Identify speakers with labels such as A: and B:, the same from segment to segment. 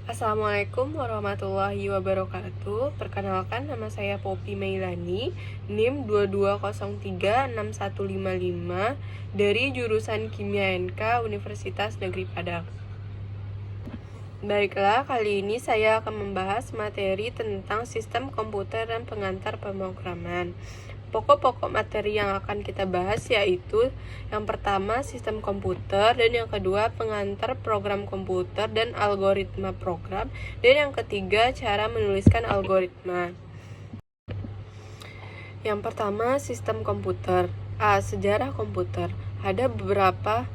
A: Assalamualaikum warahmatullahi wabarakatuh. Perkenalkan, nama saya Poppy Meilani, NIM 22036155 dari jurusan Kimia NK Universitas Negeri Padang. Baiklah, kali ini saya akan membahas materi tentang sistem komputer dan pengantar pemrograman. Pokok-pokok materi yang akan kita bahas yaitu yang pertama sistem komputer, dan yang kedua pengantar program komputer dan algoritma program, dan yang ketiga cara menuliskan algoritma. Yang pertama sistem komputer. Sejarah komputer. Ada beberapa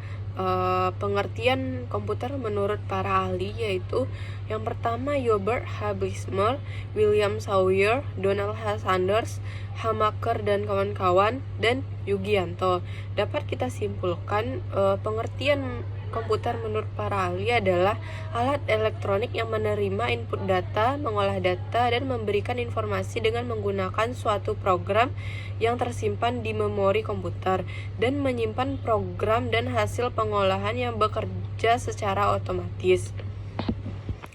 A: pengertian komputer menurut para ahli, yaitu yang pertama Hubert H. Blissmer, William Sawyer, Donald H. Sanders, Hamaker dan kawan-kawan, dan Yugianto. Dapat kita simpulkan pengertian komputer menurut para ahli adalah alat elektronik yang menerima input data, mengolah data, dan memberikan informasi dengan menggunakan suatu program yang tersimpan di memori komputer, dan menyimpan program dan hasil pengolahan yang bekerja secara otomatis.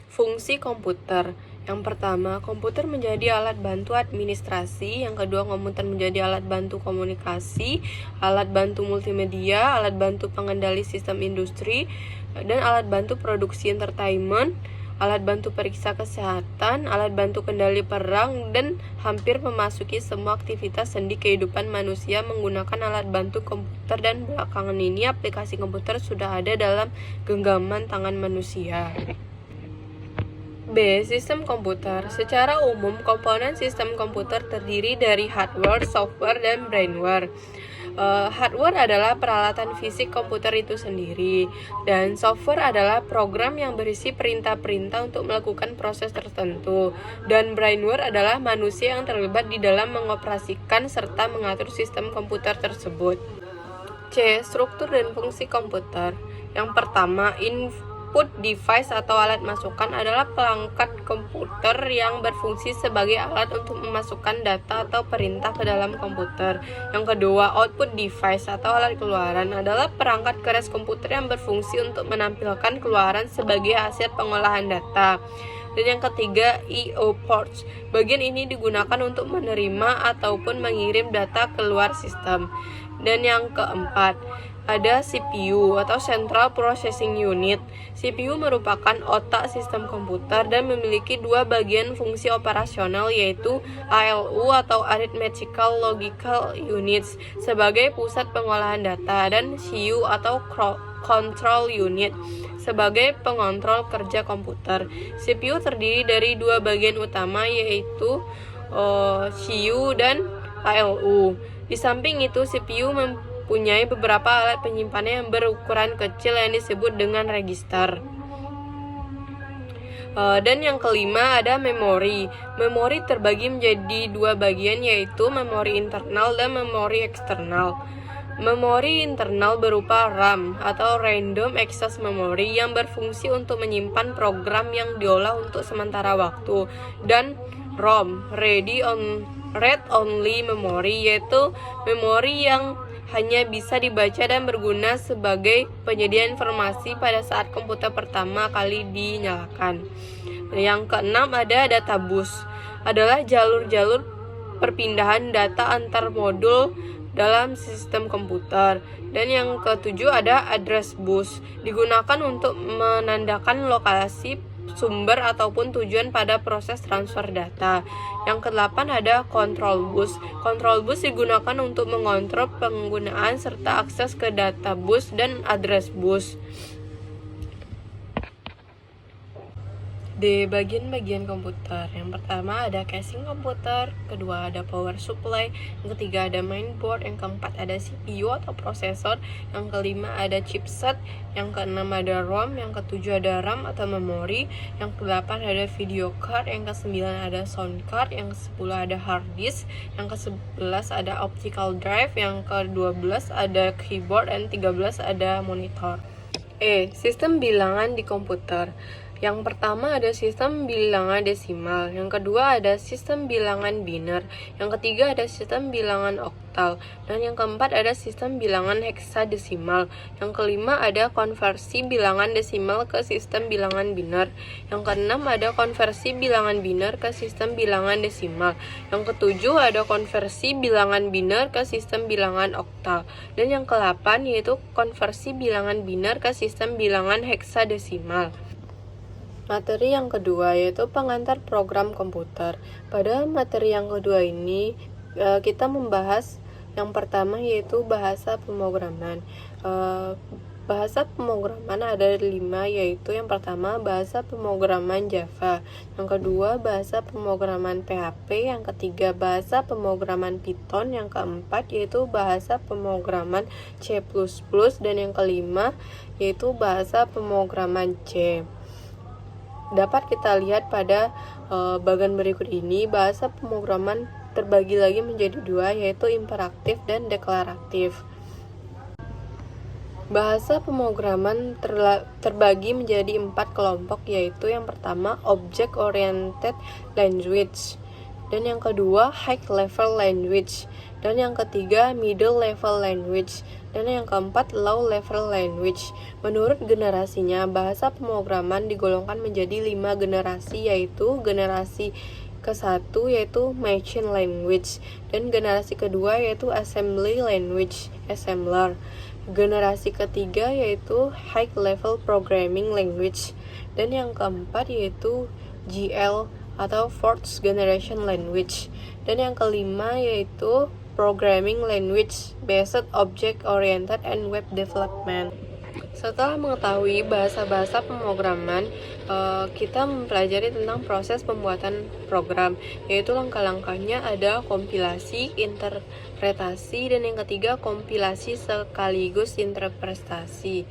A: Fungsi komputer. Yang pertama, komputer menjadi alat bantu administrasi. Yang kedua, komputer menjadi alat bantu komunikasi, alat bantu multimedia, alat bantu pengendali sistem industri, dan alat bantu produksi entertainment, alat bantu periksa kesehatan, alat bantu kendali perang, dan hampir memasuki semua aktivitas sendi kehidupan manusia menggunakan alat bantu komputer, dan belakangan ini aplikasi komputer sudah ada dalam genggaman tangan manusia. B. Sistem komputer. Secara umum, komponen sistem komputer terdiri dari hardware, software, dan brainware. Hardware adalah peralatan fisik komputer itu sendiri, dan software adalah program yang berisi perintah-perintah untuk melakukan proses tertentu, dan brainware adalah manusia yang terlibat di dalam mengoperasikan serta mengatur sistem komputer tersebut. C. Struktur dan fungsi komputer. Yang pertama, input device atau alat masukan adalah perangkat komputer yang berfungsi sebagai alat untuk memasukkan data atau perintah ke dalam komputer. Yang kedua, output device atau alat keluaran adalah perangkat keras komputer yang berfungsi untuk menampilkan keluaran sebagai hasil pengolahan data. Dan yang ketiga, I/O ports. Bagian ini digunakan untuk menerima ataupun mengirim data keluar sistem. Dan yang keempat, ada CPU atau Central Processing Unit. CPU merupakan otak sistem komputer dan memiliki dua bagian fungsi operasional, yaitu ALU atau Arithmetical Logical Units sebagai pusat pengolahan data, dan CU atau Control Unit sebagai pengontrol kerja komputer. CPU terdiri dari dua bagian utama, yaitu CU dan ALU. Di samping itu, CPU mempunyai beberapa alat penyimpanan yang berukuran kecil yang disebut dengan register. Dan yang kelima ada memori. Memori terbagi menjadi dua bagian, yaitu memori internal dan memori eksternal. Memori internal berupa RAM atau Random Access Memory yang berfungsi untuk menyimpan program yang diolah untuk sementara waktu, dan ROM, Read Only Memory, yaitu memori yang hanya bisa dibaca dan berguna sebagai penyedia informasi pada saat komputer pertama kali dinyalakan. Yang keenam ada data bus, adalah jalur-jalur perpindahan data antar modul dalam sistem komputer. Dan yang ketujuh ada address bus, digunakan untuk menandakan lokasi sumber ataupun tujuan pada proses transfer data. Yang kedelapan ada control bus. Control bus digunakan untuk mengontrol penggunaan serta akses ke data bus dan address bus. D. Bagian-bagian komputer. Yang pertama ada casing komputer, kedua ada power supply, yang ketiga ada mainboard, yang keempat ada CPU atau prosesor, yang kelima ada chipset, yang keenam ada ROM, yang ketujuh ada RAM atau memori, yang kedelapan ada video card, yang kesembilan ada sound card, yang kesepuluh ada hard disk, yang ke-11 ada optical drive, yang ke-12 ada keyboard, dan 13 ada monitor. Sistem bilangan di komputer. Yang pertama ada sistem bilangan desimal, yang kedua ada sistem bilangan biner, yang ketiga ada sistem bilangan oktal, dan yang keempat ada sistem bilangan heksadesimal. Yang kelima ada konversi bilangan desimal ke sistem bilangan biner. Yang keenam ada konversi bilangan biner ke sistem bilangan desimal. Yang ketujuh ada konversi bilangan biner ke sistem bilangan oktal. Dan yang kedelapan yaitu konversi bilangan biner ke sistem bilangan heksadesimal. Materi yang kedua yaitu pengantar program komputer. Pada materi yang kedua ini kita membahas yang pertama yaitu bahasa pemrograman. Bahasa pemrograman ada 5, yaitu yang pertama bahasa pemrograman Java, yang kedua bahasa pemrograman PHP, yang ketiga bahasa pemrograman Python, yang keempat yaitu bahasa pemrograman C++, dan yang kelima yaitu bahasa pemrograman C. Dapat kita lihat pada bagian berikut ini, bahasa pemrograman terbagi lagi menjadi 2, yaitu imperatif dan deklaratif. Bahasa pemrograman terbagi menjadi 4 kelompok, yaitu yang pertama Object Oriented Language, dan yang kedua High Level Language, dan yang ketiga Middle Level Language, dan yang keempat Low Level Language. Menurut generasinya, bahasa pemrograman digolongkan menjadi 5 generasi, yaitu generasi ke-1 yaitu Machine Language, dan generasi kedua yaitu Assembly Language, Assembler. Generasi ketiga yaitu High Level Programming Language, dan yang keempat yaitu GL atau Fourth Generation Language, dan yang kelima yaitu Programming Language Based Object Oriented and Web Development. Setelah mengetahui bahasa-bahasa pemrograman, kita mempelajari tentang proses pembuatan program, yaitu langkah-langkahnya ada kompilasi, interpretasi, dan yang ketiga kompilasi sekaligus interpretasi.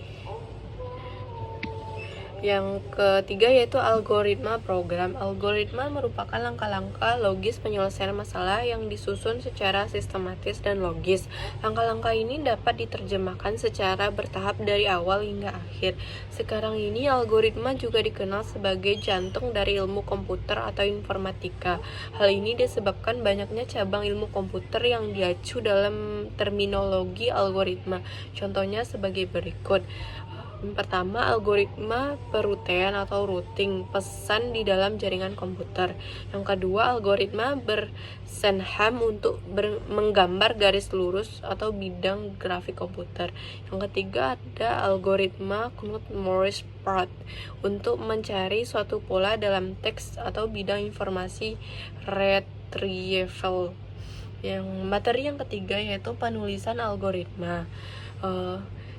A: Yang ketiga yaitu algoritma program. Algoritma merupakan langkah-langkah logis penyelesaian masalah yang disusun secara sistematis dan logis. Langkah-langkah ini dapat diterjemahkan secara bertahap dari awal hingga akhir. Sekarang ini algoritma juga dikenal sebagai jantung dari ilmu komputer atau informatika. Hal ini disebabkan banyaknya cabang ilmu komputer yang diacu dalam terminologi algoritma. Contohnya sebagai berikut. Yang pertama, algoritma perutaian atau routing pesan di dalam jaringan komputer. Yang kedua, algoritma bersenham untuk menggambar garis lurus atau bidang grafik komputer. Yang ketiga, ada algoritma Knuth-Morris-Pratt untuk mencari suatu pola dalam teks atau bidang informasi retrieval. Yang materi yang ketiga yaitu penulisan algoritma.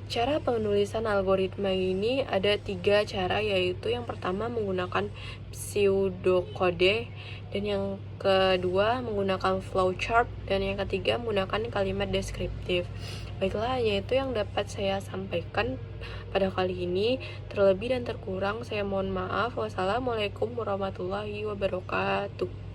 A: Cara penulisan algoritma ini ada 3 cara, yaitu yang pertama menggunakan pseudokode, dan yang kedua menggunakan flowchart, dan yang ketiga menggunakan kalimat deskriptif. Baiklah, hanya itu yang dapat saya sampaikan pada kali ini. Terlebih dan terkurang saya mohon maaf. Wassalamualaikum warahmatullahi wabarakatuh.